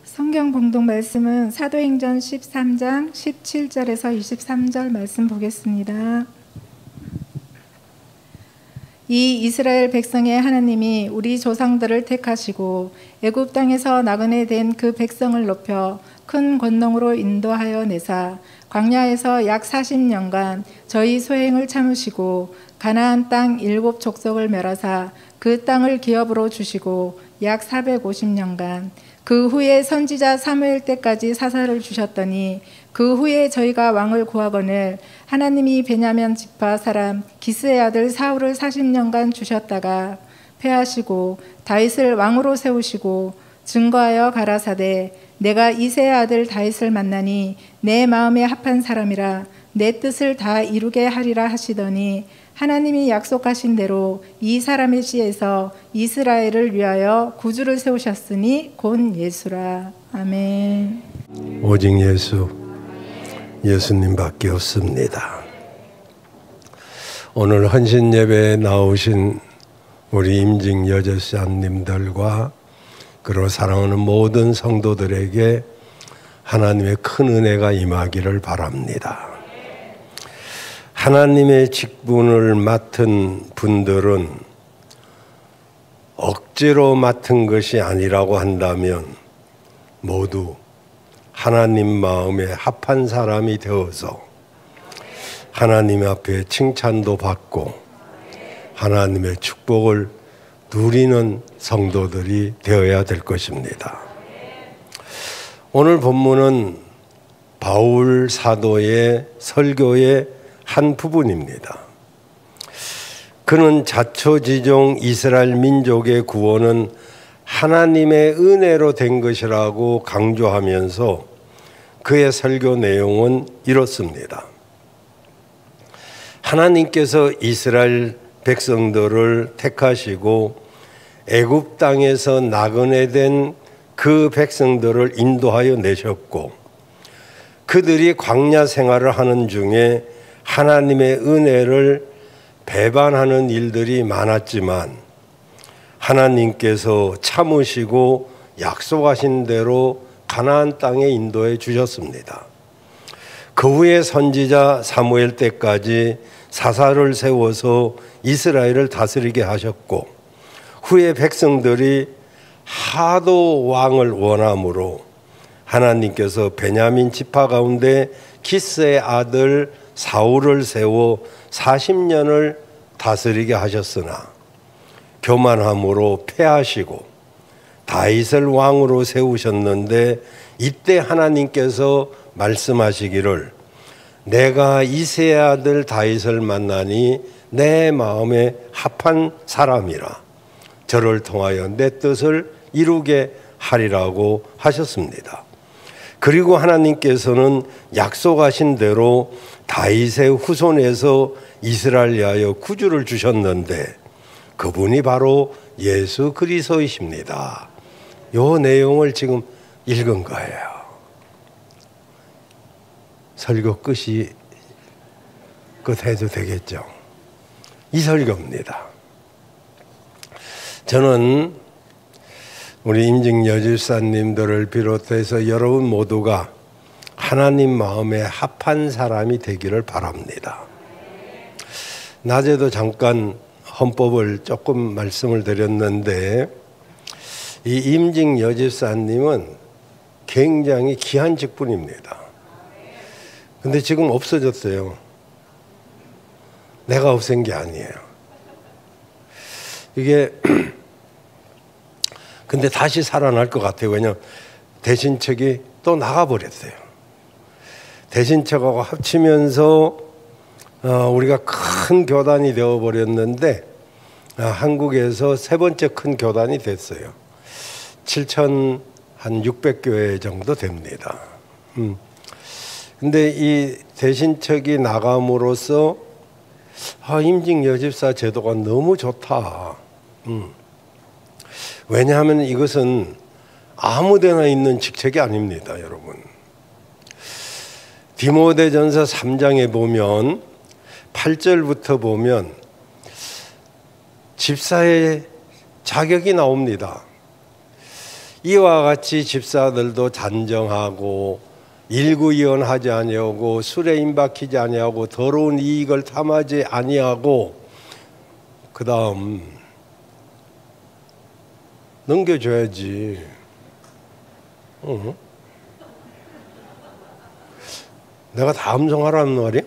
성경 봉독 말씀은 사도행전 13장 17절에서 23절 말씀 보겠습니다. 이 이스라엘 백성의 하나님이 우리 조상들을 택하시고 애굽 땅에서 나그네 된 그 백성을 높여 큰 권능으로 인도하여 내사 광야에서 약 40년간 저희 소행을 참으시고 가나안 땅 7 족속을 멸하사 그 땅을 기업으로 주시고 약 450년간 그 후에 선지자 사무엘 때까지 사사를 주셨더니 그 후에 저희가 왕을 구하거늘 하나님이 베냐민 지파 사람 기스의 아들 사울을 40년간 주셨다가 패하시고 다윗을 왕으로 세우시고 증거하여 가라사대 내가 이새의 아들 다윗을 만나니 내 마음에 합한 사람이라 내 뜻을 다 이루게 하리라 하시더니 하나님이 약속하신 대로 이 사람의 씨에서 이스라엘을 위하여 구주를 세우셨으니 곧 예수라. 아멘. 오직 예수, 예수님밖에 없습니다. 오늘 헌신 예배에 나오신 우리 임직 여제사님들과 그리고 사랑하는 모든 성도들에게 하나님의 큰 은혜가 임하기를 바랍니다. 하나님의 직분을 맡은 분들은 억지로 맡은 것이 아니라고 한다면 모두 하나님 마음에 합한 사람이 되어서 하나님 앞에 칭찬도 받고 하나님의 축복을 누리는 성도들이 되어야 될 것입니다. 오늘 본문은 바울 사도의 설교의 한 부분입니다. 그는 자초지종 이스라엘 민족의 구원은 하나님의 은혜로 된 것이라고 강조하면서 그의 설교 내용은 이렇습니다. 하나님께서 이스라엘 백성들을 택하시고 애굽 땅에서 나그네 된 그 백성들을 인도하여 내셨고 그들이 광야 생활을 하는 중에 하나님의 은혜를 배반하는 일들이 많았지만 하나님께서 참으시고 약속하신 대로 가나안 땅에 인도해 주셨습니다. 그 후에 선지자 사무엘 때까지 사사를 세워서 이스라엘을 다스리게 하셨고 후에 백성들이 하도 왕을 원함으로 하나님께서 베냐민 지파 가운데 기스의 아들 사울을 세워 40년을 다스리게 하셨으나 교만함으로 패하시고 다윗을 왕으로 세우셨는데 이때 하나님께서 말씀하시기를 내가 이새의 아들 다윗을 만나니 내 마음에 합한 사람이라 저를 통하여 내 뜻을 이루게 하리라고 하셨습니다. 그리고 하나님께서는 약속하신 대로 다윗의 후손에서 이스라엘에 하여 구주를 주셨는데 그분이 바로 예수 그리스도이십니다. 이 내용을 지금 읽은 거예요. 설교 끝이 끝해도 되겠죠. 이 설교입니다. 저는 우리 임직 여주사님들을 비롯해서 여러분 모두가 하나님 마음에 합한 사람이 되기를 바랍니다. 낮에도 잠깐 헌법을 조금 말씀을 드렸는데 이 임직 여주사님은 굉장히 귀한 직분입니다. 근데 지금 없어졌어요. 내가 없앤 게 아니에요. 이게 근데 다시 살아날 것 같아요. 왜냐하면 대신책이 또 나가버렸어요. 대신책하고 합치면서 우리가 큰 교단이 되어버렸는데 한국에서 세 번째 큰 교단이 됐어요. 7,600교회 정도 됩니다. 근데 이 대신책이 나감으로써 임직 여집사 제도가 너무 좋다. 왜냐하면 이것은 아무데나 있는 직책이 아닙니다, 여러분. 디모데전서 3장에 보면 8절부터 보면 집사의 자격이 나옵니다. 이와 같이 집사들도 단정하고 일구이원하지 아니하고 술에 임박히지 아니하고 더러운 이익을 탐하지 아니하고 그 다음 넘겨줘야지. 내가 다 암송하라는 말이야?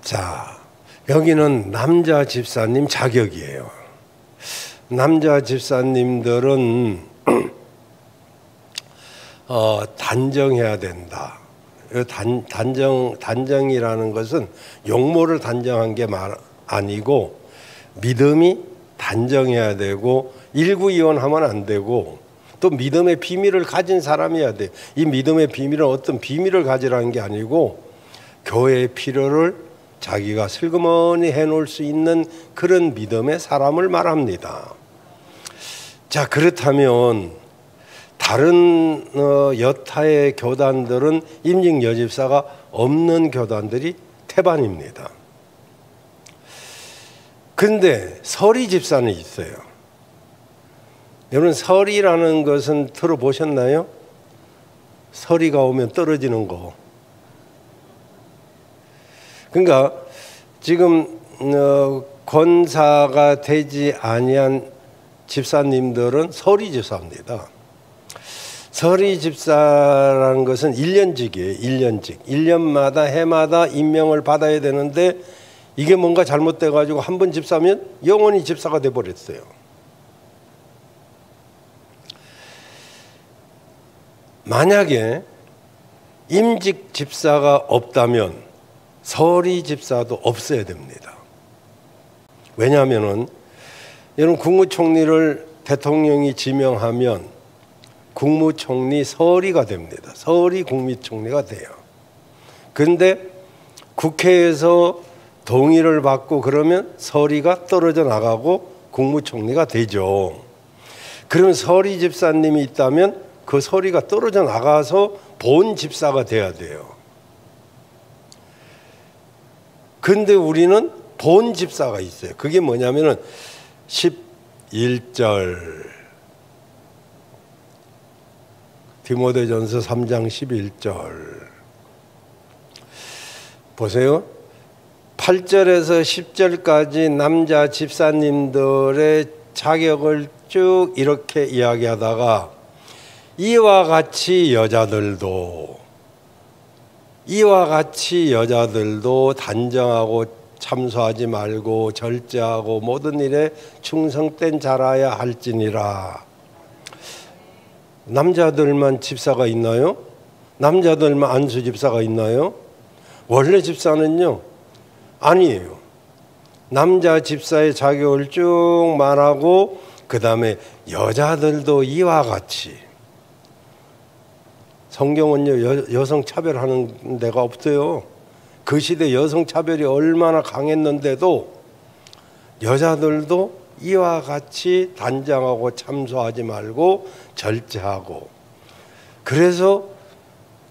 자, 여기는 남자 집사님 자격이에요. 남자 집사님들은 단정해야 된다. 단정이라는 것은 용모를 단정한 게 아니고 믿음이 단정해야 되고 일구이원하면 안 되고 또 믿음의 비밀을 가진 사람이어야 돼. 이 믿음의 비밀은 어떤 비밀을 가지라는 게 아니고 교회의 필요를 자기가 슬그머니 해놓을 수 있는 그런 믿음의 사람을 말합니다. 자, 그렇다면 다른 여타의 교단들은 임직 여집사가 없는 교단들이 태반입니다. 그런데 서리 집사는 있어요. 여러분, 서리라는 것은 들어보셨나요? 서리가 오면 떨어지는 거. 그러니까 지금 권사가 되지 아니한 집사님들은 서리 집사입니다. 서리 집사라는 것은 1년직이에요. 1년직. 1년마다 해마다 임명을 받아야 되는데 이게 뭔가 잘못돼 가지고 한 번 집사면 영원히 집사가 돼 버렸어요. 만약에 임직 집사가 없다면 서리 집사도 없어야 됩니다. 왜냐하면은 여러분, 국무총리를 대통령이 지명하면 국무총리 서리가 됩니다. 서리 국무총리가 돼요. 그런데 국회에서 동의를 받고 그러면 서리가 떨어져 나가고 국무총리가 되죠. 그러면 서리 집사님이 있다면 그 서리가 떨어져 나가서 본 집사가 돼야 돼요. 근데 우리는 본 집사가 있어요. 그게 뭐냐면은 11절 디모데전서 3장 11절 보세요. 8절에서 10절까지 남자 집사님들의 자격을 쭉 이렇게 이야기하다가 이와 같이 여자들도 단정하고 참소하지 말고 절제하고 모든 일에 충성된 자라야 할지니라. 남자들만 집사가 있나요? 남자들만 안수 집사가 있나요? 원래 집사는요, 아니에요. 남자 집사의 자격을 쭉 말하고 그 다음에 여자들도 이와 같이. 성경은요, 여성 차별하는 데가 없어요. 그 시대 여성 차별이 얼마나 강했는데도 여자들도 이와 같이 단정하고 참소하지 말고 절제하고. 그래서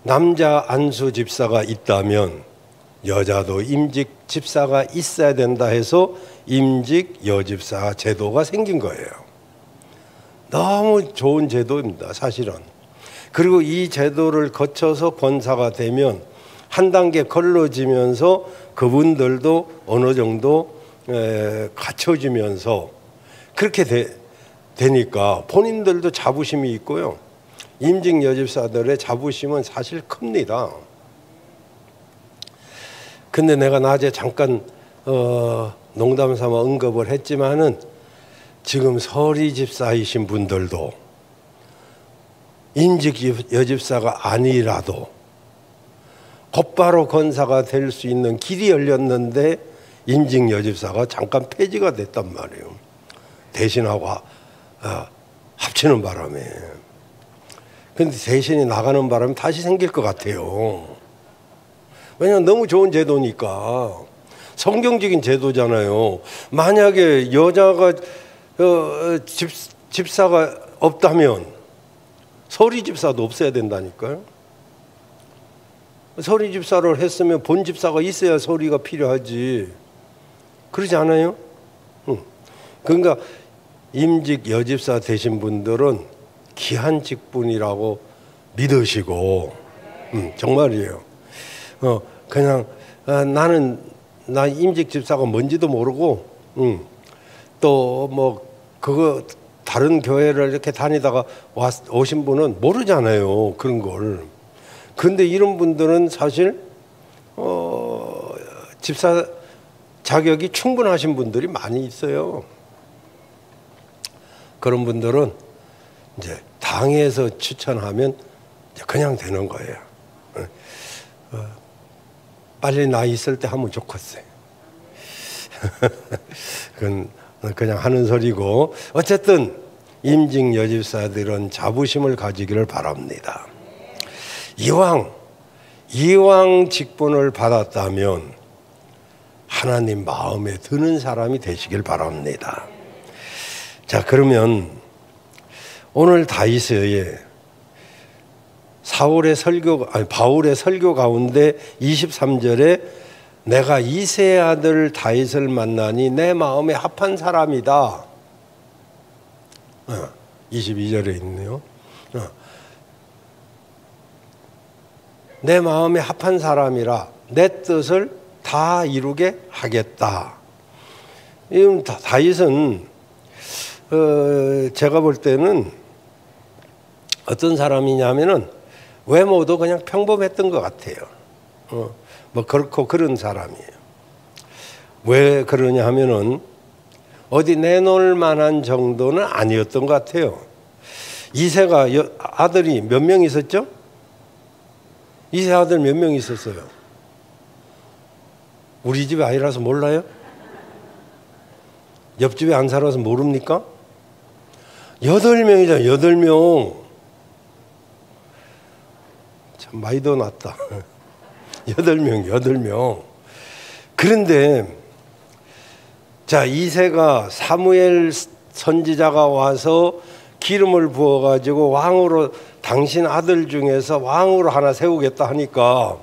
남자 안수 집사가 있다면 여자도 임직 집사가 있어야 된다 해서 임직 여집사 제도가 생긴 거예요. 너무 좋은 제도입니다, 사실은. 그리고 이 제도를 거쳐서 권사가 되면 한 단계 걸러지면서 그분들도 어느 정도 갖춰지면서 그렇게 되니까 본인들도 자부심이 있고요. 임직 여집사들의 자부심은 사실 큽니다. 근데 내가 낮에 잠깐 농담 삼아 언급을 했지만은 지금 서리 집사이신 분들도 임직 여집사가 아니라도 곧바로 권사가 될 수 있는 길이 열렸는데 임직 여집사가 잠깐 폐지가 됐단 말이에요. 대신하고 합치는 바람에. 근데 대신이 나가는 바람에 다시 생길 것 같아요. 왜냐하면 너무 좋은 제도니까. 성경적인 제도잖아요. 만약에 여자가 집사가 없다면 서리 집사도 없어야 된다니까요. 서리 집사를 했으면 본 집사가 있어야 서리가 필요하지. 그러지 않아요? 그러니까 임직 여집사 되신 분들은 귀한 직분이라고 믿으시고, 정말이에요. 그냥 나 임직 집사가 뭔지도 모르고, 또 뭐 그거 다른 교회를 이렇게 다니다가 오신 분은 모르잖아요, 그런 걸. 근데 이런 분들은 사실 집사 자격이 충분하신 분들이 많이 있어요. 그런 분들은 이제 당에서 추천하면 이제 그냥 되는 거예요. 빨리 나 있을 때 하면 좋겠어요. 그건 그냥 하는 소리고, 어쨌든 임직 여집사들은 자부심을 가지기를 바랍니다. 이왕 직분을 받았다면 하나님 마음에 드는 사람이 되시길 바랍니다. 자, 그러면 오늘 다윗의 바울의 설교 가운데 23절에 내가 이새의 아들 다윗을 만나니 내 마음에 합한 사람이다. 22절에 있네요. 내 마음에 합한 사람이라 내 뜻을 다 이루게 하겠다. 다윗은 제가 볼 때는 어떤 사람이냐면은 외모도 그냥 평범했던 것 같아요. 뭐 그렇고 그런 사람이에요. 왜 그러냐 하면은 어디 내놓을 만한 정도는 아니었던 것 같아요. 이새가 아들이 몇 명 있었죠? 이새 아들 몇 명 있었어요? 우리 집이 아니라서 몰라요? 옆집에 안 살아서 모릅니까? 8명이잖아요. 8명. 참 많이 더 낫다. 8명. 그런데 자, 이새가 사무엘 선지자가 와서 기름을 부어가지고 왕으로 당신 아들 중에서 왕으로 하나 세우겠다 하니까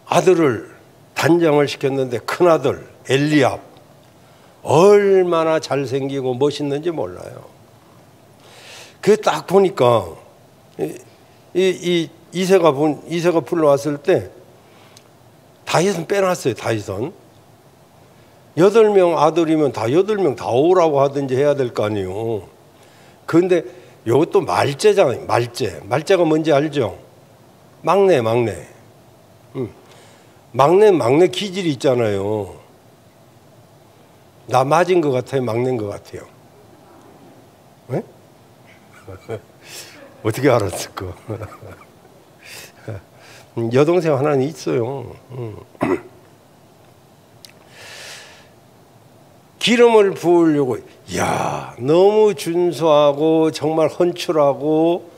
아들을 단장을 시켰는데 큰아들 엘리압 얼마나 잘생기고 멋있는지 몰라요. 그 딱 보니까 이새가 불러왔을 때 다윗은 빼놨어요. 다윗은 8명 아들이면 다 8명 다 오라고 하든지 해야 될 거 아니에요. 그런데 이것도 말제잖아요. 말제가 뭔지 알죠? 막내 기질이 있잖아요. 나 맞은 것 같아요? 막내인 것 같아요? 네? 어떻게 알았을까? 여동생 하나는 있어요. 기름을 부으려고, 이야, 너무 준수하고 정말 헌칠하고,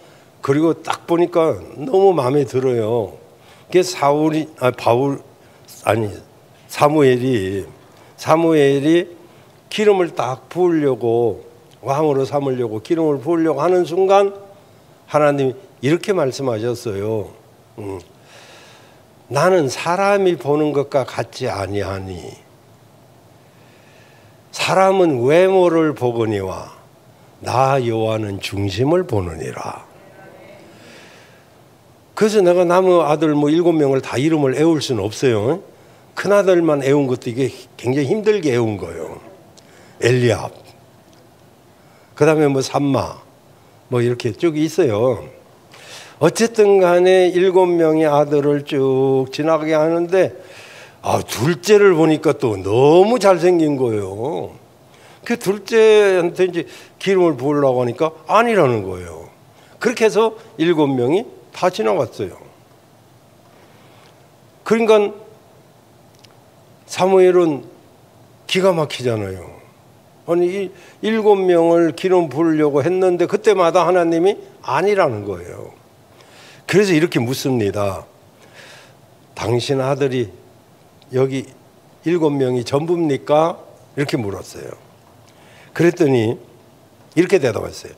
그리고 딱 보니까 너무 마음에 들어요. 그게 사무엘이 기름을 딱 부으려고, 왕으로 삼으려고 기름을 부으려고 하는 순간 하나님이 이렇게 말씀하셨어요. 나는 사람이 보는 것과 같지 아니하니 사람은 외모를 보거니와 나 여호와는 중심을 보느니라. 그래서 내가 남의 아들 7명을 다 이름을 애울 수는 없어요. 큰아들만 애운 것도 이게 굉장히 힘들게 애운 거예요. 엘리압, 그 다음에 삼마, 이렇게 쭉 있어요. 어쨌든 간에 7명의 아들을 쭉 지나가게 하는데, 둘째를 보니까 또 너무 잘생긴 거예요. 그 둘째한테 이제 기름을 부으려고 하니까 아니라는 거예요. 그렇게 해서 7명이 다 지나갔어요. 그러니까 사무엘은 기가 막히잖아요. 아니 7명을 기름 부으려고 했는데 그때마다 하나님이 아니라는 거예요. 그래서 이렇게 묻습니다. 당신 아들이 여기 7명이 전부입니까? 이렇게 물었어요. 그랬더니 이렇게 대답했어요.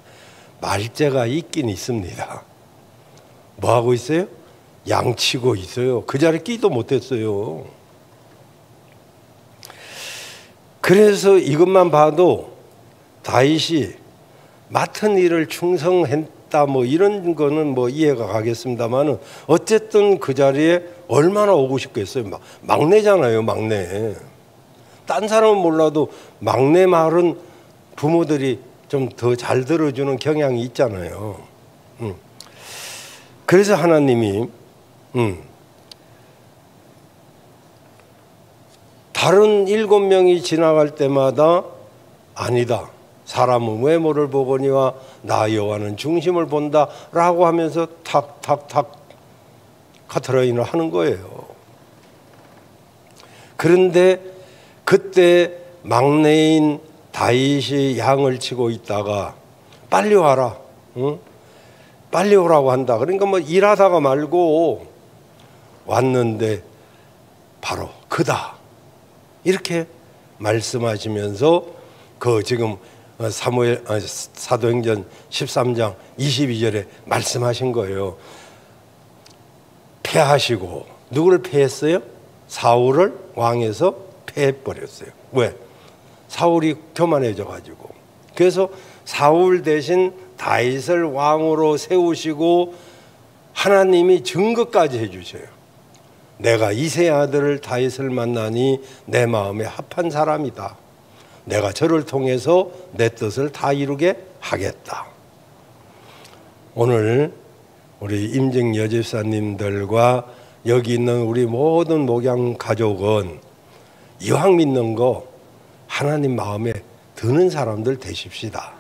말제가 있긴 있습니다. 뭐 하고 있어요? 양치고 있어요. 그 자리에 끼도 못했어요. 그래서 이것만 봐도 다윗이 맡은 일을 충성했다 뭐 이런 거는 뭐 이해가 가겠습니다만은 어쨌든 그 자리에 얼마나 오고 싶겠어요. 막내잖아요, 막내. 딴 사람은 몰라도 막내 말은 부모들이 좀 더 잘 들어주는 경향이 있잖아요. 그래서 하나님이 다른 7명이 지나갈 때마다 아니다. 사람은 외모를 보거니와 나 여호와는 중심을 본다라고 하면서 탁탁탁 카트라인을 하는 거예요. 그런데 그때 막내인 다윗이 양을 치고 있다가 빨리 와라, 응? 빨리 오라고 한다. 그러니까 뭐 일하다가 말고 왔는데 바로 그다 이렇게 말씀하시면서 그 지금 사도행전 13장 22절에 말씀하신 거예요. 패하시고 누구를 패했어요? 사울을 왕에서 패해버렸어요. 왜? 사울이 교만해져 가지고. 그래서 사울 대신 다윗을 왕으로 세우시고 하나님이 증거까지 해주셔요. 내가 이새의 아들을 다윗을 만나니 내 마음에 합한 사람이다. 내가 저를 통해서 내 뜻을 다 이루게 하겠다. 오늘 우리 임직 여집사님들과 여기 있는 우리 모든 목양 가족은 이왕 믿는 거 하나님 마음에 드는 사람들 되십시다.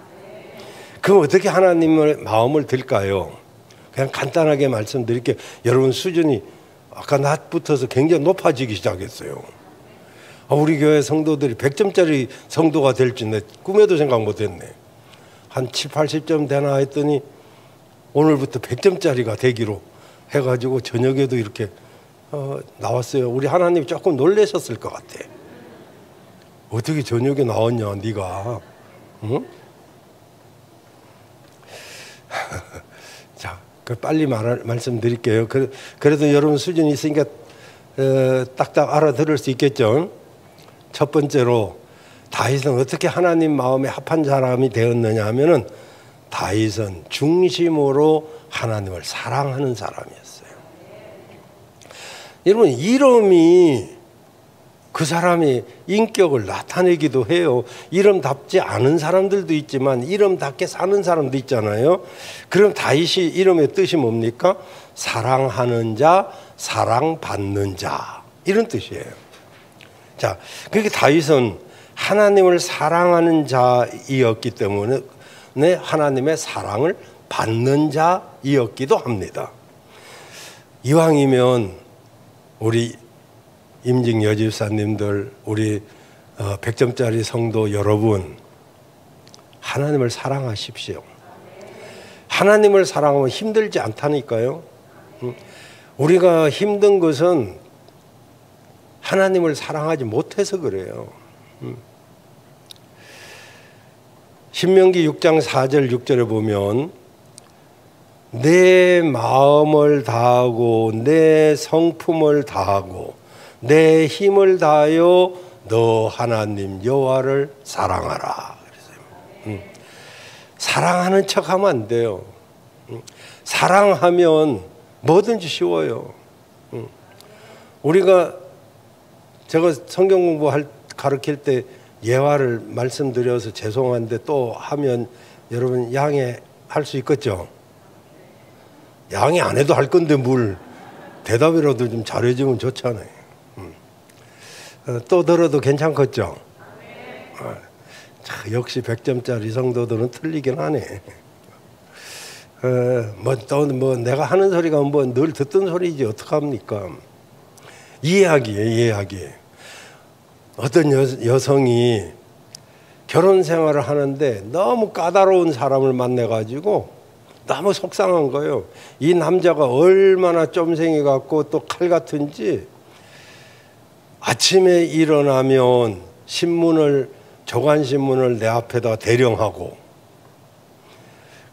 그럼 어떻게 하나님의 마음을 들까요? 그냥 간단하게 말씀드릴게요. 여러분 수준이 아까 낮부터서 굉장히 높아지기 시작했어요. 우리 교회 성도들이 100점짜리 성도가 될지 내 꿈에도 생각 못했네. 한 7, 80점 되나 했더니 오늘부터 100점짜리가 되기로 해가지고 저녁에도 이렇게 나왔어요. 우리 하나님이 조금 놀라셨을 것 같아. 어떻게 저녁에 나왔냐 네가. 응? 자, 빨리 말씀드릴게요. 그래도 여러분 수준이 있으니까 딱딱 알아들을 수 있겠죠. 첫 번째로 다윗은 어떻게 하나님 마음에 합한 사람이 되었느냐 하면은 다윗은 중심으로 하나님을 사랑하는 사람이었어요. 여러분 이름이 그 사람의 인격을 나타내기도 해요. 이름답지 않은 사람들도 있지만 이름답게 사는 사람도 있잖아요. 그럼 다윗이 이름의 뜻이 뭡니까? 사랑하는 자, 사랑받는 자 이런 뜻이에요. 자, 그렇게 다윗은 하나님을 사랑하는 자이었기 때문에 하나님의 사랑을 받는 자이었기도 합니다. 이왕이면 우리 임직 여집사님들, 우리 100점짜리 성도 여러분, 하나님을 사랑하십시오. 하나님을 사랑하면 힘들지 않다니까요. 우리가 힘든 것은 하나님을 사랑하지 못해서 그래요. 신명기 6장 4절 6절에 보면 내 마음을 다하고 내 성품을 다하고 내 힘을 다하여 너 하나님 여호와를 사랑하라. 그랬어요. 사랑하는 척하면 안 돼요. 사랑하면 뭐든지 쉬워요. 제가 성경 가르칠 때 예화를 말씀드려서 죄송한데 또 하면 여러분 양해할 수 있겠죠? 양해 안 해도 할 건데 뭘 대답이라도 좀 잘해주면 좋잖아요. 또 들어도 괜찮겠죠? 역시 100점짜리 성도들은 틀리긴 하네. 내가 하는 소리가 늘 듣던 소리지 어떡합니까? 이해하기에 어떤 여성이 결혼 생활을 하는데 너무 까다로운 사람을 만나가지고 너무 속상한 거예요. 이 남자가 얼마나 쫌생이 같고 또 칼 같은지 아침에 일어나면 조간신문을 내 앞에다 대령하고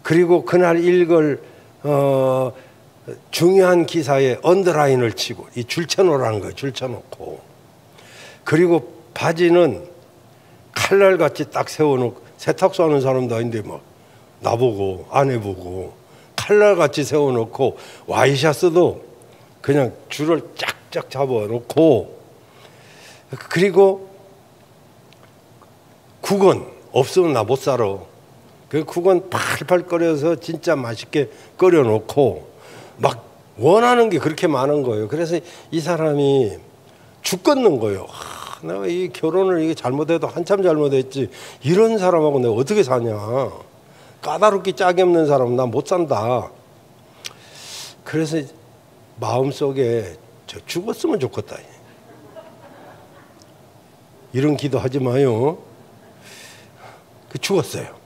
그리고 그날 읽을 중요한 기사에 언더라인을 치고 이 줄쳐놓으라는 거예요. 줄쳐놓고 그리고 바지는 칼날같이 딱 세워놓고, 세탁소 하는 사람도 아닌데 막 나보고 아내 보고 칼날같이 세워놓고, 와이셔츠도 그냥 줄을 쫙쫙 잡아놓고, 그리고 국원 없으면 나 못 살아. 그 국원 팔팔 끓여서 진짜 맛있게 끓여놓고 막 원하는 게 그렇게 많은 거예요. 그래서 이 사람이 죽겠는 거예요. 내가 이 결혼을 이게 잘못해도 한참 잘못했지, 이런 사람하고 내가 어떻게 사냐. 까다롭게 짝이 없는 사람은 나 못 산다. 그래서 마음속에 저 죽었으면 좋겠다. 이런 기도하지 마요. 그 죽었어요.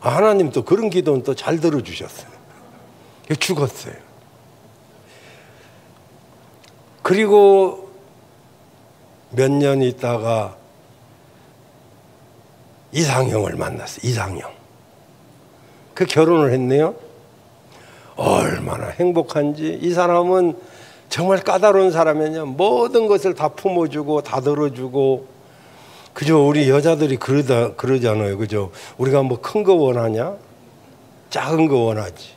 하나님 또 그런 기도는 또 잘 들어주셨어요. 죽었어요. 그리고 몇 년 있다가 이상형을 만났어요. 이상형. 그 결혼을 했네요. 얼마나 행복한지. 이 사람은 정말 까다로운 사람이냐. 모든 것을 다 품어주고 다 들어주고. 그죠? 우리 여자들이 그러잖아요. 그죠? 우리가 뭐 큰 거 원하냐? 작은 거 원하지.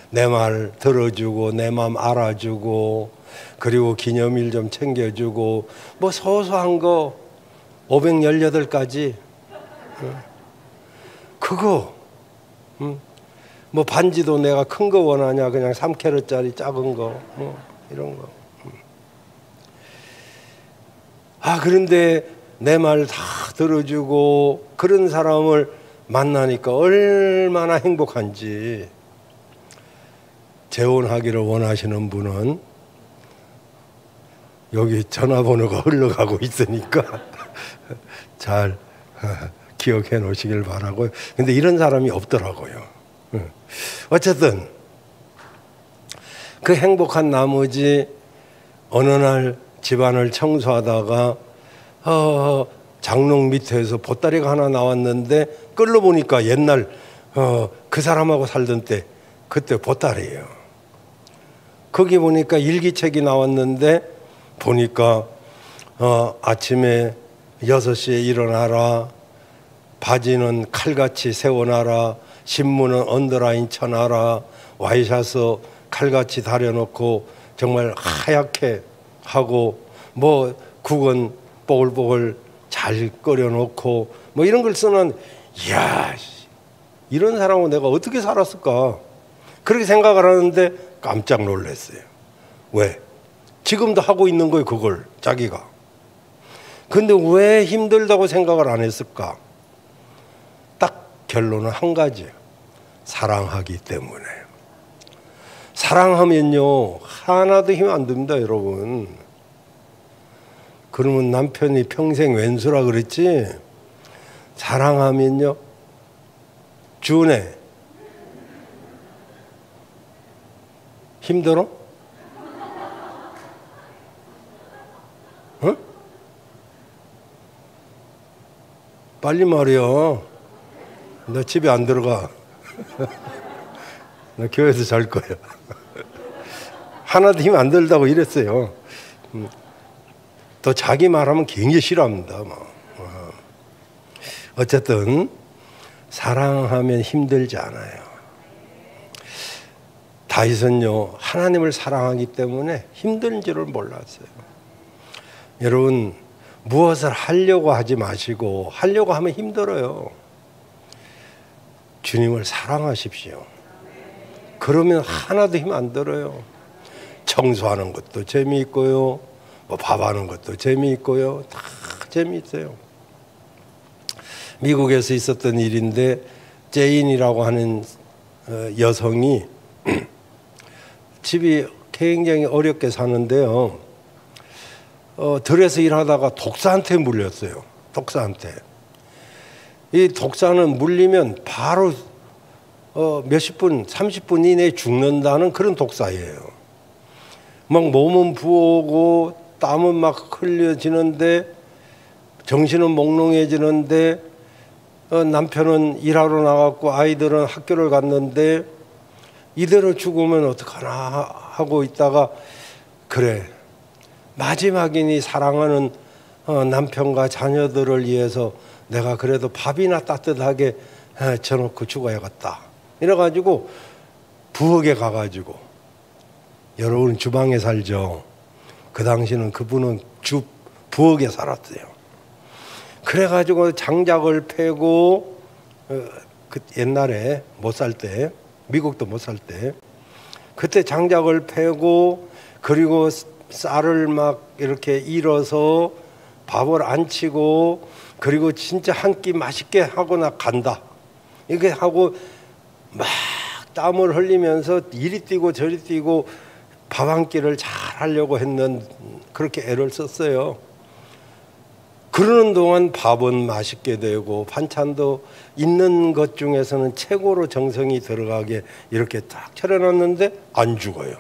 내 말 들어주고 내 마음 알아주고, 그리고 기념일 좀 챙겨주고, 뭐 소소한 거 518가지 그거. 뭐 반지도 내가 큰 거 원하냐, 그냥 3캐럿짜리 작은 거, 뭐 이런 거. 그런데 내 말 다 들어주고 그런 사람을 만나니까 얼마나 행복한지. 재혼하기를 원하시는 분은 여기 전화번호가 흘러가고 있으니까 잘 기억해 놓으시길 바라고요. 근데 이런 사람이 없더라고요. 어쨌든 그 행복한 나머지 어느 날 집안을 청소하다가 장롱 밑에서 보따리가 하나 나왔는데, 끌러 보니까 옛날 그 사람하고 살던 때 그때 보따리예요. 거기 보니까 일기책이 나왔는데, 보니까 아침에 6시에 일어나라, 바지는 칼같이 세워놔라, 신문은 언더라인 쳐놔라, 와이셔츠 칼같이 다려놓고 정말 하얗게 하고, 뭐 국은 뽀글뽀글 잘 끓여놓고, 뭐 이런 걸 쓰는, 이야, 이런 사람은 내가 어떻게 살았을까, 그렇게 생각을 하는데 깜짝 놀랐어요. 왜? 지금도 하고 있는 거예요, 그걸 자기가. 근데 왜 힘들다고 생각을 안 했을까? 딱 결론은 한 가지예요. 사랑하기 때문에. 사랑하면요 하나도 힘 안 듭니다, 여러분. 그러면 남편이 평생 왼수라 그랬지? 사랑하면요, 준해, 힘들어? 어? 빨리 말이야. 나 집에 안 들어가. 나 교회에서 잘 거야. 하나도 힘 안 들다고 이랬어요. 또 자기 말하면 굉장히 싫어합니다. 어쨌든 사랑하면 힘들지 않아요. 다윗은요 하나님을 사랑하기 때문에 힘든 줄을 몰랐어요. 여러분, 무엇을 하려고 하지 마시고, 하려고 하면 힘들어요. 주님을 사랑하십시오. 그러면 하나도 힘 안 들어요. 청소하는 것도 재미있고요, 뭐 밥하는 것도 재미있고요, 다 재미있어요. 미국에서 있었던 일인데, 제인이라고 하는 여성이 집이 굉장히 어렵게 사는데요, 들에서 일하다가 독사한테 물렸어요. 독사한테. 이 독사는 물리면 바로 몇십 분, 30분 이내에 죽는다는 그런 독사예요. 막 몸은 부어오고 땀은 막 흘려지는데, 정신은 몽롱해지는데, 남편은 일하러 나갔고 아이들은 학교를 갔는데, 이대로 죽으면 어떡하나 하고 있다가, 그래, 마지막이니 사랑하는 남편과 자녀들을 위해서 내가 그래도 밥이나 따뜻하게 쳐놓고 죽어야겠다. 이래가지고 부엌에 가가지고, 여러분 주방에 살죠. 그 당시는 그분은 부엌에 살았어요. 그래가지고 장작을 패고, 그 옛날에 못 살 때, 미국도 못 살 때, 그때 장작을 패고, 그리고 쌀을 막 이렇게 일어서 밥을 안 치고, 그리고 진짜 한 끼 맛있게 하거나 간다. 이렇게 하고 막 땀을 흘리면서 이리 뛰고 저리 뛰고 밥 한 끼를 잘 하려고 했는, 그렇게 애를 썼어요. 그러는 동안 밥은 맛있게 되고 반찬도 있는 것 중에서는 최고로 정성이 들어가게 이렇게 딱 차려놨는데 안 죽어요.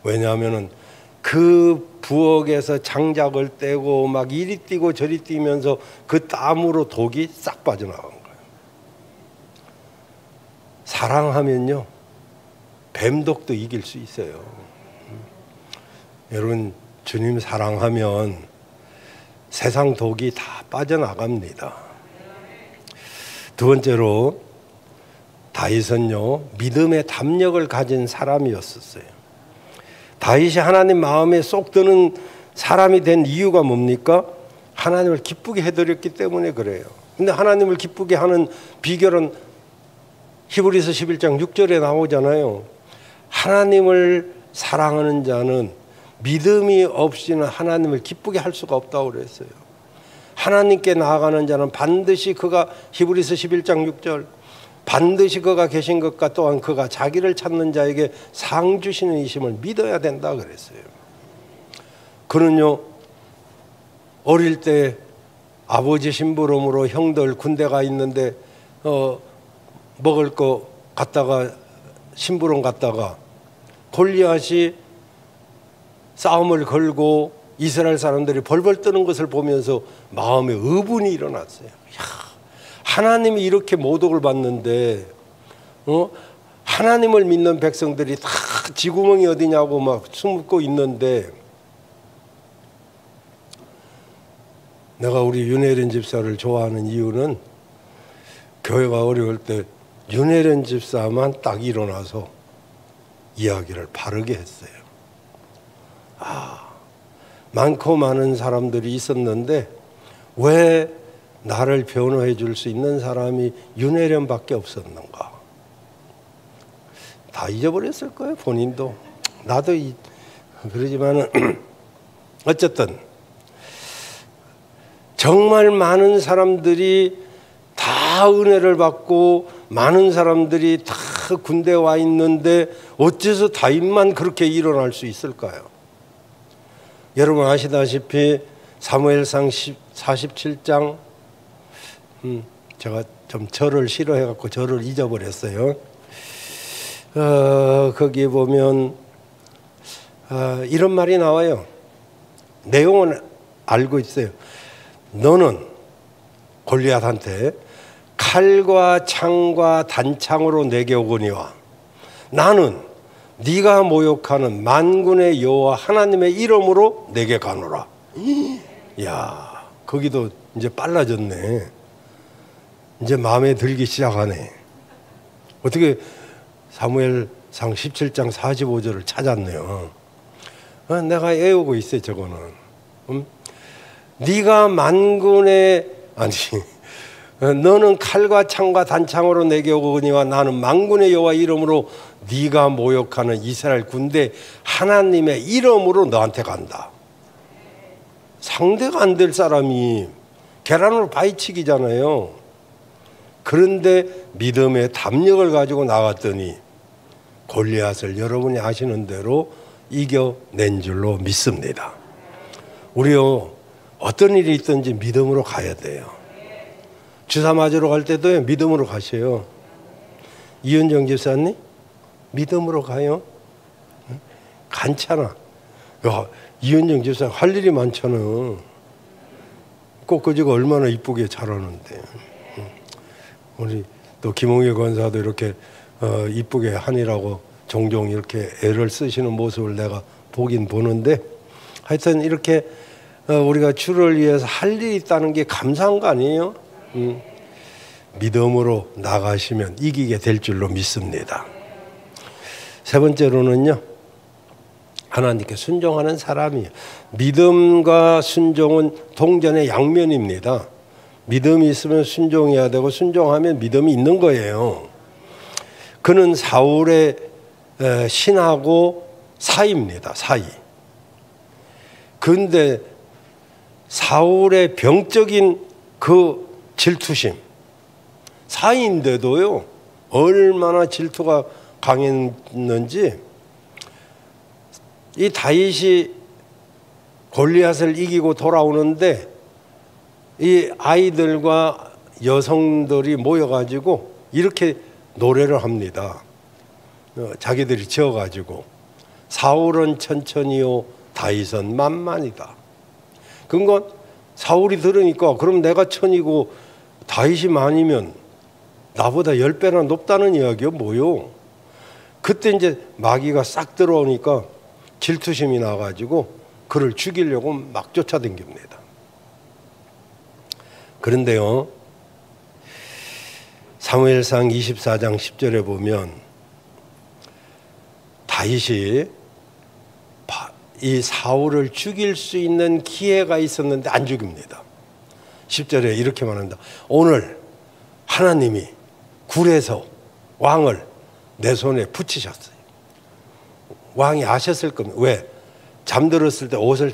왜냐하면은 그 부엌에서 장작을 떼고 막 이리 뛰고 저리 뛰면서 그 땀으로 독이 싹 빠져나간 거예요. 사랑하면요, 뱀독도 이길 수 있어요. 여러분, 주님 사랑하면 세상 독이 다 빠져나갑니다. 두 번째로, 다윗은요, 믿음의 담력을 가진 사람이었었어요. 다윗이 하나님 마음에 쏙 드는 사람이 된 이유가 뭡니까? 하나님을 기쁘게 해드렸기 때문에 그래요. 근데 하나님을 기쁘게 하는 비결은 히브리서 11장 6절에 나오잖아요. 하나님을 사랑하는 자는 믿음이 없이는 하나님을 기쁘게 할 수가 없다고 그랬어요. 하나님께 나아가는 자는 반드시 그가, 히브리서 11장 6절, 반드시 그가 계신 것과 또한 그가 자기를 찾는 자에게 상 주시는 이심을 믿어야 된다 그랬어요. 그는요, 어릴 때 아버지 심부름으로 형들 군대가 있는데 먹을 거 갖다가 심부름 갔다가 골리앗이 싸움을 걸고 이스라엘 사람들이 벌벌 떠는 것을 보면서 마음에 의분이 일어났어요. 하나님이 이렇게 모독을 받는데 하나님을 믿는 백성들이 다 지구멍이 어디냐고 막 숨고 있는데, 내가 우리 윤혜련 집사를 좋아하는 이유는 교회가 어려울 때 윤혜련 집사만 딱 일어나서 이야기를 바르게 했어요. 많고 많은 사람들이 있었는데 왜 나를 변호해 줄 수 있는 사람이 윤혜련밖에 없었는가? 다 잊어버렸을 거예요, 본인도. 나도 그러지만은 어쨌든 정말 많은 사람들이 다 은혜를 받고 많은 사람들이 다 군대에 와 있는데 어째서 다윗만 그렇게 일어날 수 있을까요? 여러분 아시다시피 사무엘상 47장, 제가 좀 절을 싫어해갖고 절을 잊어버렸어요. 거기 보면 이런 말이 나와요. 내용은 알고 있어요. 너는 골리앗한테 칼과 창과 단창으로 내게 오거니와 나는 네가 모욕하는 만군의 여호와 하나님의 이름으로 내게 가노라. 야, 거기도 이제 빨라졌네. 이제 마음에 들기 시작하네. 어떻게 사무엘상 17장 45절을 찾았네요. 내가 애우고 있어요, 저거는. 네가 만군의, 아니, 너는 칼과 창과 단창으로 내게 오거니와 나는 만군의 여호와 이름으로 네가 모욕하는 이스라엘 군대 하나님의 이름으로 너한테 간다. 상대가 안 될 사람이 계란으로 바위치기잖아요. 그런데 믿음의 담력을 가지고 나갔더니 골리앗을 여러분이 아시는 대로 이겨낸 줄로 믿습니다. 우리요, 어떤 일이 있든지 믿음으로 가야 돼요. 주사 맞으러 갈 때도 믿음으로 가세요. 이은정 집사님, 믿음으로 가요. 괜찮아. 야, 이은정 집사님 할 일이 많잖아. 꽃꽂이가 얼마나 이쁘게 자라는데. 우리 또 김홍일 권사도 이렇게 이쁘게 하니라고 종종 이렇게 애를 쓰시는 모습을 내가 보긴 보는데, 하여튼 이렇게 우리가 주를 위해서 할 일이 있다는 게 감사한 거 아니에요? 믿음으로 나가시면 이기게 될 줄로 믿습니다. 세 번째로는요, 하나님께 순종하는 사람이에요. 믿음과 순종은 동전의 양면입니다. 믿음이 있으면 순종해야 되고 순종하면 믿음이 있는 거예요. 그는 사울의 신하고 사이입니다. 사이. 그런데 사울의 병적인 그 질투심, 사이인데도요, 얼마나 질투가 강했는지, 이 다윗이 골리앗을 이기고 돌아오는데 이 아이들과 여성들이 모여가지고 이렇게 노래를 합니다. 자기들이 지어가지고 사울은 천천히요 다윗은 만만이다. 그건 사울이 들으니까 그럼 내가 천이고 다윗이 만이면 나보다 10배나 높다는 이야기요 뭐요. 그때 이제 마귀가 싹 들어오니까 질투심이 나가지고 그를 죽이려고 막 쫓아다닙니다. 그런데요, 사무엘상 24장 10절에 보면 다윗이 이 사울을 죽일 수 있는 기회가 있었는데 안 죽입니다. 10절에 이렇게 말한다. 오늘 하나님이 굴에서 왕을 내 손에 붙이셨어요. 왕이 아셨을 겁니다. 왜? 잠들었을 때 옷을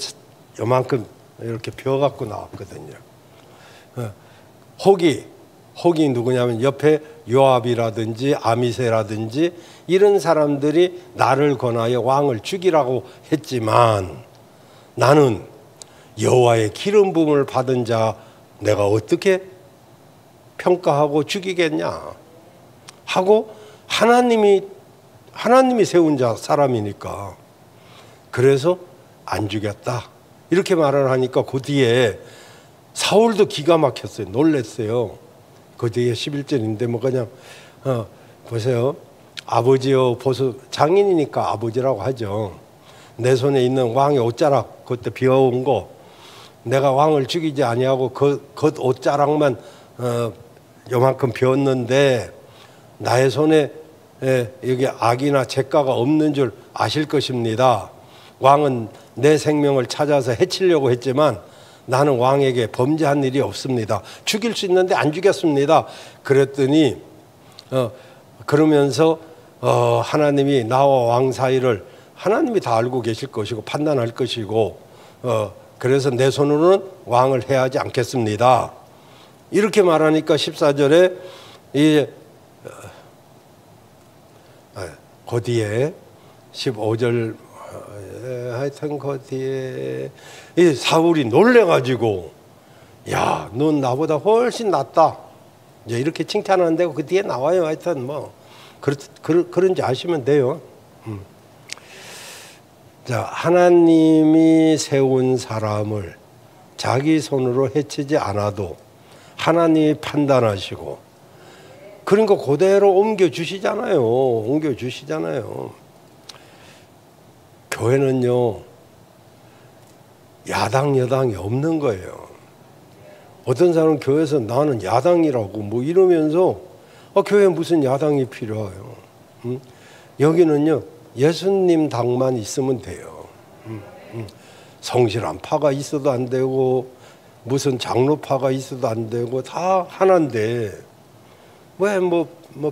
요만큼 이렇게 펴갖고 나왔거든요. 혹이 누구냐면 옆에 요압이라든지 아미세라든지 이런 사람들이 나를 권하여 왕을 죽이라고 했지만 나는 여호와의 기름 부음을 받은 자 내가 어떻게 평가하고 죽이겠냐 하고 하나님이 세운 자 사람이니까 그래서 안 죽였다 이렇게 말을 하니까 그 뒤에 사울도 기가 막혔어요. 놀랬어요. 그 뒤에 11절인데 뭐 그냥 보세요. 아버지여 보소. 장인이니까 아버지라고 하죠. 내 손에 있는 왕의 옷자락 그때 비어온 거 내가 왕을 죽이지 아니하고 그 옷자락만 요만큼 비었는데 나의 손에 여기 악이나 죄가가 없는 줄 아실 것입니다. 왕은 내 생명을 찾아서 해치려고 했지만 나는 왕에게 범죄한 일이 없습니다. 죽일 수 있는데 안 죽였습니다. 그랬더니 그러면서 하나님이 나와 왕 사이를 하나님이 다 알고 계실 것이고 판단할 것이고 그래서 내 손으로는 왕을 해하지 않겠습니다. 이렇게 말하니까 14절에 그 뒤에 15절 하여튼 그 뒤에 이 사울이 놀래가지고 야, 넌 나보다 훨씬 낫다. 이제 이렇게 칭찬하는데 그 뒤에 나와요. 하여튼 뭐 그런지 아시면 돼요. 자, 하나님이 세운 사람을 자기 손으로 해치지 않아도 하나님이 판단하시고 그러니까 그대로 옮겨주시잖아요. 교회는요, 야당, 여당이 없는 거예요. 어떤 사람은 교회에서 나는 야당이라고 뭐 이러면서 교회에 무슨 야당이 필요해요. 여기는요, 예수님 당만 있으면 돼요. 성실한 파가 있어도 안 되고 무슨 장로파가 있어도 안 되고 다 하나인데 왜 뭐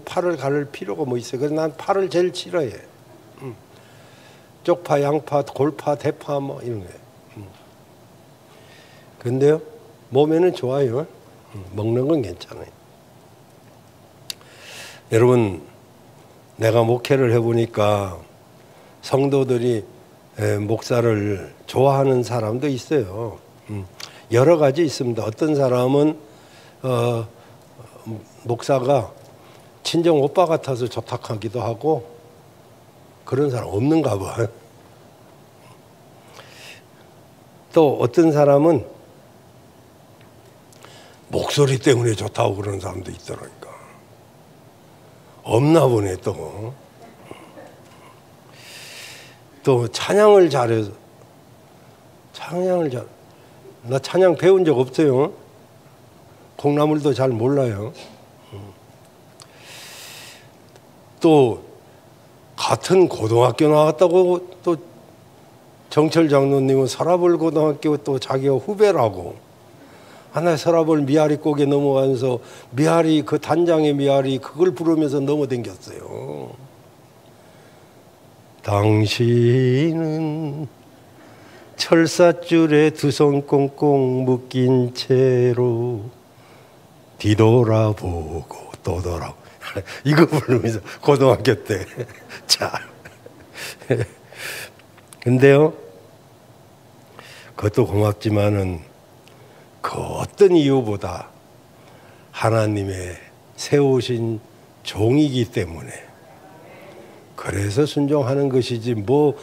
파를 가를 필요가 뭐 있어요. 그래서 난 파를 제일 싫어해. 쪽파, 양파, 골파, 대파 뭐 이런 거예요. 근데요, 몸에는 좋아요. 먹는 건 괜찮아요. 여러분, 내가 목회를 해보니까 성도들이 목사를 좋아하는 사람도 있어요. 여러 가지 있습니다. 어떤 사람은 목사가 친정 오빠 같아서 좋다하기도 하고 그런 사람 없는가 봐. 또 어떤 사람은 목소리 때문에 좋다고 그러는 사람도 있더라니까. 없나 보네 또. 또 찬양을 잘해서 나 찬양 배운 적 없어요. 콩나물도 잘 몰라요. 또 같은 고등학교 나왔다고 또 정철 장로님은 서라벌 고등학교 또 자기가 후배라고. 하나 서라벌 미아리 꼭에 넘어가면서 미아리 그 단장의 미아리 그걸 부르면서 넘어댕겼어요. 당신은 철사줄에 두 손 꽁꽁 묶인 채로 뒤돌아보고 또 돌아보고 이거 부르면서 고등학교 때. 자, 근데요, 그것도 고맙지만은 그 어떤 이유보다 하나님의 세우신 종이기 때문에 그래서 순종하는 것이지 뭐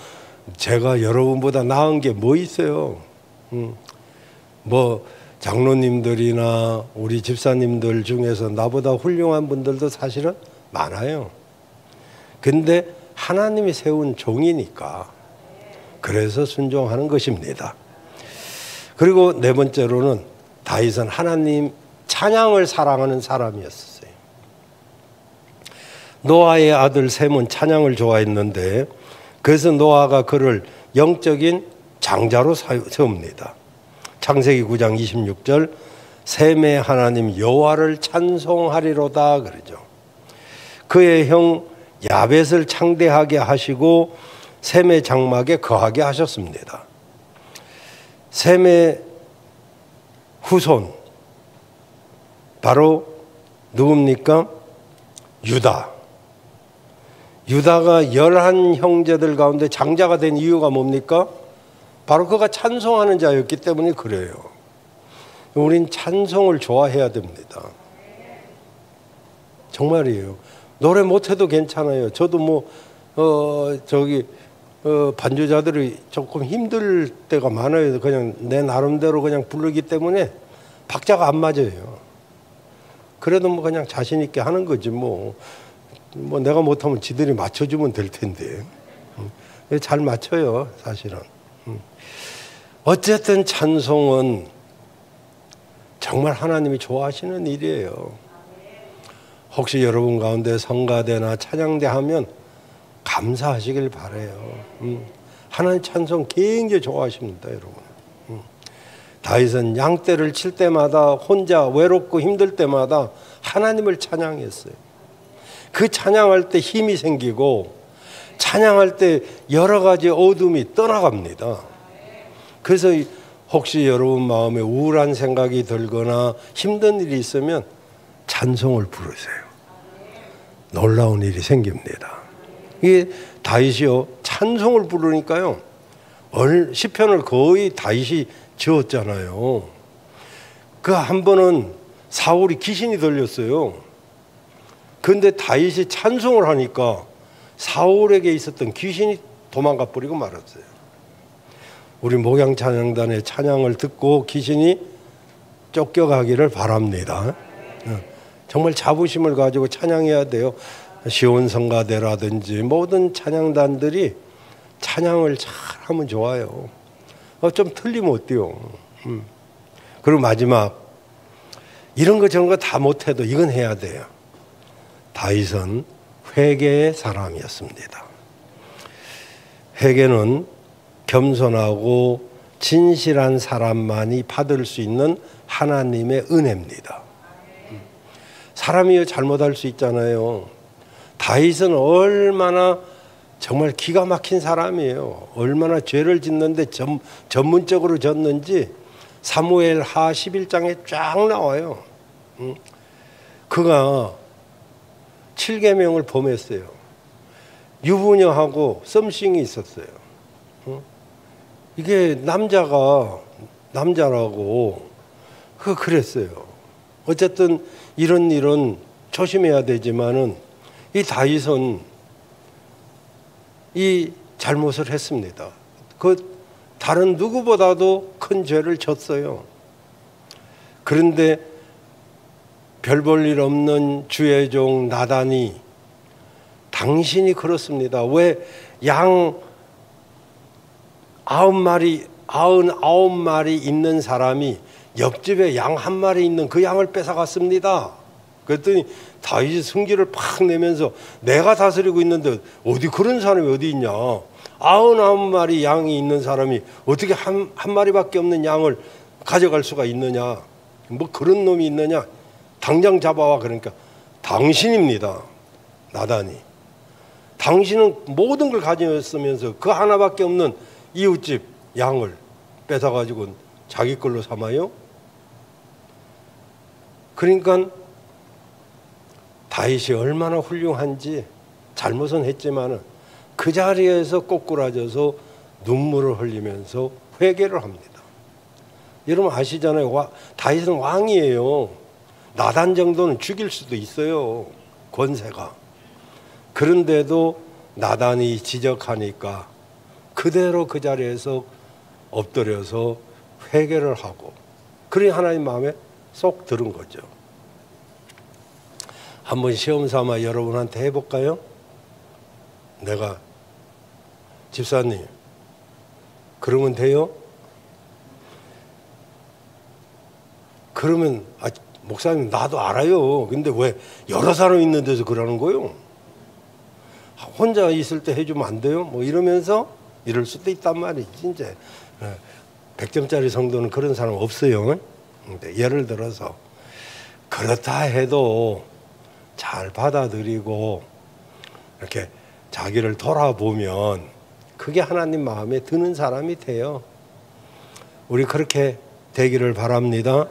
제가 여러분보다 나은 게 뭐 있어요. 뭐 장로님들이나 우리 집사님들 중에서 나보다 훌륭한 분들도 사실은 많아요. 근데 하나님이 세운 종이니까 그래서 순종하는 것입니다. 그리고 네 번째로는 다윗은 하나님 찬양을 사랑하는 사람이었어요. 노아의 아들 셈은 찬양을 좋아했는데 그래서 노아가 그를 영적인 장자로 세웁니다. 창세기 9장 26절 셈의 하나님 여호와를 찬송하리로다 그러죠. 그의 형 야벳을 창대하게 하시고 셈의 장막에 거하게 하셨습니다. 셈의 후손 바로 누굽니까? 유다. 유다가 11형제들 가운데 장자가 된 이유가 뭡니까? 바로 그가 찬송하는 자였기 때문에 그래요. 우린 찬송을 좋아해야 됩니다. 정말이에요. 노래 못해도 괜찮아요. 저도 반주자들이 조금 힘들 때가 많아요. 그냥 내 나름대로 그냥 부르기 때문에 박자가 안 맞아요. 그래도 뭐 그냥 자신 있게 하는 거지 뭐 내가 못하면 지들이 맞춰주면 될 텐데. 잘 맞춰요, 사실은. 어쨌든 찬송은 정말 하나님이 좋아하시는 일이에요. 혹시 여러분 가운데 성가대나 찬양대 하면 감사하시길 바라요. 하나님 찬송 굉장히 좋아하십니다, 여러분. 다윗은 양떼를 칠 때마다 혼자 외롭고 힘들 때마다 하나님을 찬양했어요. 그 찬양할 때 힘이 생기고 찬양할 때 여러 가지 어둠이 떠나갑니다. 그래서 혹시 여러분 마음에 우울한 생각이 들거나 힘든 일이 있으면 찬송을 부르세요. 놀라운 일이 생깁니다. 이게 다윗이요 찬송을 부르니까요 시편을 거의 다윗이 지었잖아요. 그 한 번은 사울이 귀신이 들렸어요. 그런데 다윗이 찬송을 하니까 사울에게 있었던 귀신이 도망가 버리고 말았어요. 우리 목양찬양단의 찬양을 듣고 귀신이 쫓겨가기를 바랍니다. 정말 자부심을 가지고 찬양해야 돼요. 시온성가대라든지 모든 찬양단들이 찬양을 잘 하면 좋아요. 좀 틀리면 어때요? 그리고 마지막 이런 거 저런 거 다 못해도 이건 해야 돼요. 다윗은 회개의 사람이었습니다. 회개는 겸손하고 진실한 사람만이 받을 수 있는 하나님의 은혜입니다. 사람이 잘못할 수 있잖아요. 다윗은 얼마나 정말 기가 막힌 사람이에요. 얼마나 죄를 짓는데 전문적으로 졌는지 사무엘 하 11장에 쫙 나와요. 그가 7계명을 범했어요. 유부녀하고 썸씽이 있었어요. 이게 남자라고 그랬어요. 어쨌든 이런 일은 조심해야 되지만은 이 다윗은 이 잘못을 했습니다. 그 다른 누구보다도 큰 죄를 졌어요. 그런데 별 볼 일 없는 주의 종 나단이 당신이 그렇습니다. 왜 양 9마리 99마리 있는 사람이 옆집에 양 한 마리 있는 그 양을 뺏어갔습니다. 그랬더니 다윗이 승기를 팍 내면서 내가 다스리고 있는데 어디 그런 사람이 어디 있냐. 99마리 양이 있는 사람이 어떻게 한 마리밖에 없는 양을 가져갈 수가 있느냐. 뭐 그런 놈이 있느냐. 당장 잡아와. 그러니까 당신입니다. 나단이. 당신은 모든 걸 가져왔으면서 그 하나밖에 없는 이웃집 양을 뺏어가지고 자기 걸로 삼아요? 그러니까 다윗이 얼마나 훌륭한지 잘못은 했지만은 그 자리에서 꼬꾸라져서 눈물을 흘리면서 회개를 합니다. 여러분 아시잖아요. 다윗은 왕이에요. 나단 정도는 죽일 수도 있어요. 권세가. 그런데도 나단이 지적하니까 그대로 그 자리에서 엎드려서 회개를 하고 그러니 하나님 마음에 쏙 들은 거죠. 한번 시험 삼아 여러분한테 해볼까요? 내가 집사님 그러면 돼요? 그러면 목사님 나도 알아요. 근데 왜 여러 사람 있는 데서 그러는 거요? 혼자 있을 때 해주면 안 돼요? 뭐 이러면서 이럴 수도 있단 말이지. 이제 100점짜리 성도는 그런 사람 없어요. 예를 들어서 그렇다 해도 잘 받아들이고 이렇게 자기를 돌아보면 그게 하나님 마음에 드는 사람이 돼요. 우리 그렇게 되기를 바랍니다.